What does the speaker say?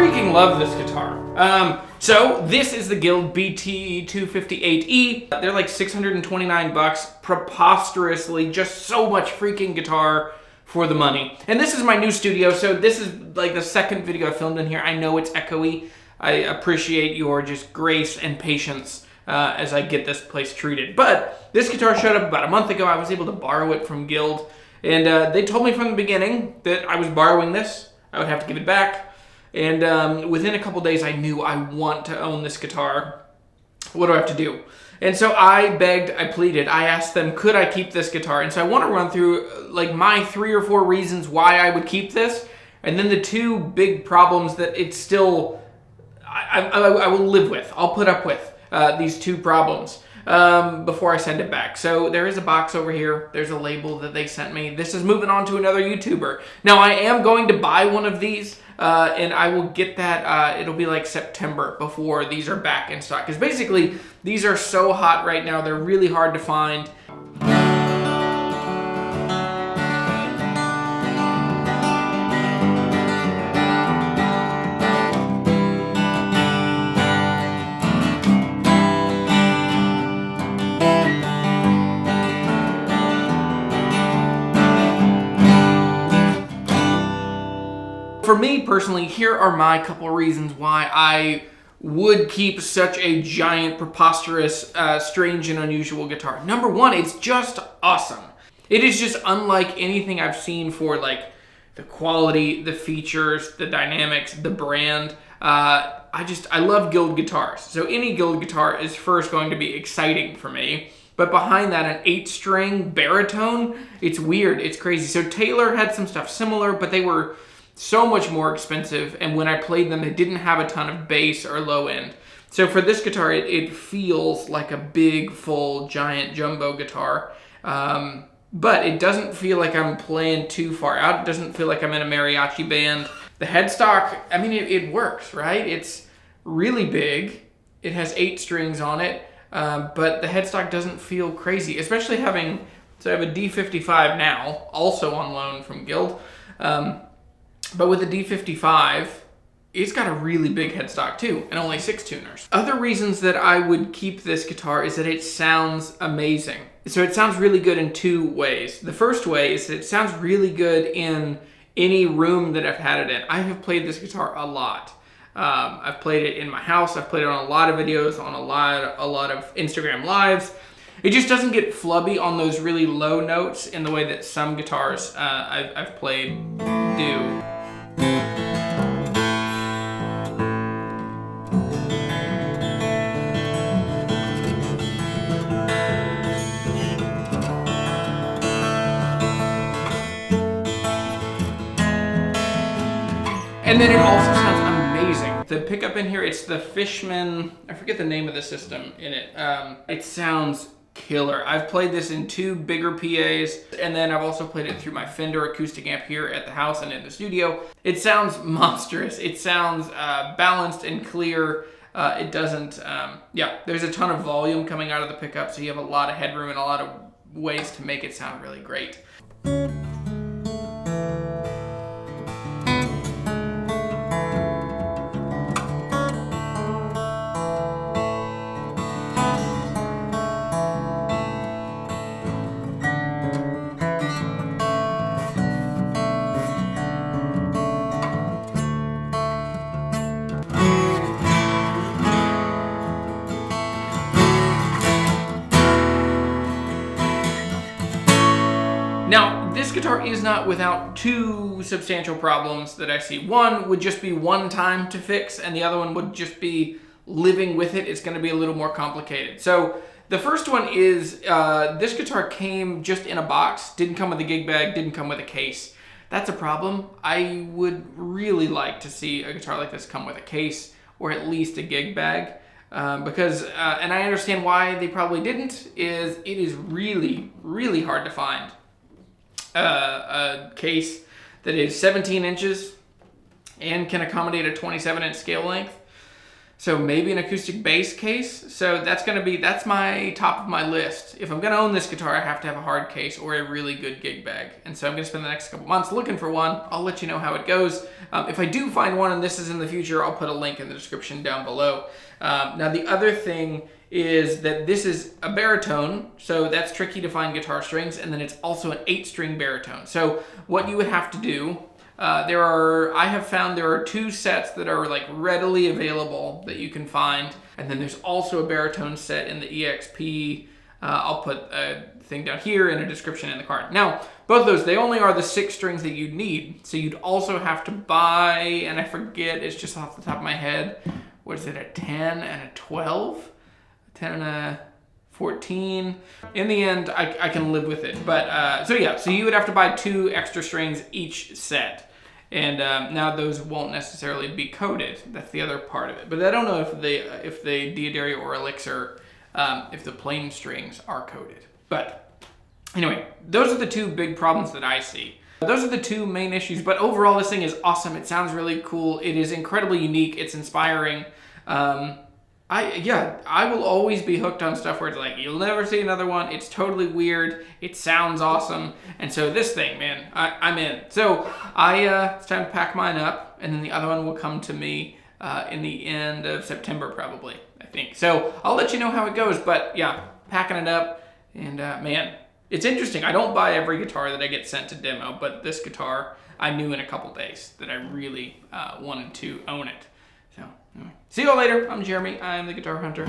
freaking love this guitar. So this is the Guild BT258E. They're like 629 bucks, preposterously, just so much freaking guitar for the money. And this is my new studio, so this is like the second video I filmed in here. I know it's echoey. I appreciate your just grace and patience as I get this place treated. But this guitar showed up about a month ago. I was able to borrow it from Guild, and they told me from the beginning that I was borrowing this. I would have to give it back. And within a couple days, I knew I want to own this guitar. What do I have to do? And so I begged, I pleaded, I asked them, could I keep this guitar? And so I want to run through like my 3 or 4 reasons why I would keep this, and then the 2 big problems that it's still, I will live with. I'll put up with these 2 problems before I send it back. So there is a box over here. There's a label that they sent me. This is moving on to another YouTuber. Now I am going to buy one of these. And I will get that, it'll be like September before these are back in stock. Because basically, these are so hot right now, they're really hard to find. For me personally, here are my couple reasons why I would keep such a giant, preposterous, strange and unusual guitar. Number 1, it's just awesome. It is just unlike anything I've seen for like the quality, the features, the dynamics, the brand. I love Guild guitars. So any Guild guitar is first going to be exciting for me. But behind that, an 8-string baritone, it's weird, it's crazy. So Taylor had some stuff similar, but they were so much more expensive, and when I played them, they didn't have a ton of bass or low end. So for this guitar, it feels like a big, full, giant jumbo guitar, but it doesn't feel like I'm playing too far out. It doesn't feel like I'm in a mariachi band. The headstock, I mean, it works, right? It's really big. It has 8 strings on it, but the headstock doesn't feel crazy, especially having, so I have a D55 now, also on loan from Guild. But with the D55, it's got a really big headstock too, and only 6 tuners. Other reasons that I would keep this guitar is that it sounds amazing. So it sounds really good in 2 ways. The first way is that it sounds really good in any room that I've had it in. I have played this guitar a lot. I've played it in my house. I've played it on a lot of videos, on a lot of Instagram lives. It just doesn't get flubby on those really low notes in the way that some guitars I've played do. And then it also sounds amazing. The pickup in here, it's the Fishman, I forget the name of the system in it. It sounds killer. I've played this in 2 bigger PAs, and then I've also played it through my Fender acoustic amp here at the house and in the studio. It sounds monstrous. It sounds balanced and clear. It doesn't, there's a ton of volume coming out of the pickup, so you have a lot of headroom and a lot of ways to make it sound really great. Now, this guitar is not without 2 substantial problems that I see. One would just be one time to fix, and the other one would just be living with it. It's going to be a little more complicated. So the first one is this guitar came just in a box, didn't come with a gig bag, didn't come with a case. That's a problem. I would really like to see a guitar like this come with a case or at least a gig bag. Because, and I understand why they probably didn't, it is really, really hard to find a case that is 17 inches and can accommodate a 27-inch scale length. So maybe an acoustic bass case. So that's my top of my list. If I'm gonna own this guitar, I have to have a hard case or a really good gig bag. And so I'm gonna spend the next couple months looking for one. I'll let you know how it goes. If I do find one and this is in the future, I'll put a link in the description down below. Now the other thing is that this is a baritone, so that's tricky to find guitar strings, and then it's also an 8-string baritone. So what you would have to do, I have found there are 2 sets that are like readily available that you can find, and then there's also a baritone set in the EXP. I'll put a thing down here in a description in the card. Now, both of those, they only are the 6 strings that you'd need, so you'd also have to buy, and I forget, it's just off the top of my head, what is it, a 10 and a 12? 10 and a 14. In the end, I can live with it. But, so you would have to buy 2 extra strings each set. And now those won't necessarily be coated. That's the other part of it. But I don't know if the Diodaria or Elixir, if the plain strings are coated. But anyway, those are the 2 big problems that I see. Those are the 2 main issues. But overall, this thing is awesome. It sounds really cool. It is incredibly unique. It's inspiring. I will always be hooked on stuff where it's like, you'll never see another one. It's totally weird. It sounds awesome. And so this thing, man, I'm in. So it's time to pack mine up, and then the other one will come to me in the end of September probably, I think. So I'll let you know how it goes, but yeah, packing it up, and man, it's interesting. I don't buy every guitar that I get sent to demo, but this guitar, I knew in a couple days that I really wanted to own it. So, anyway. See you all later. I'm Jeremy. I'm the Guitar Hunter.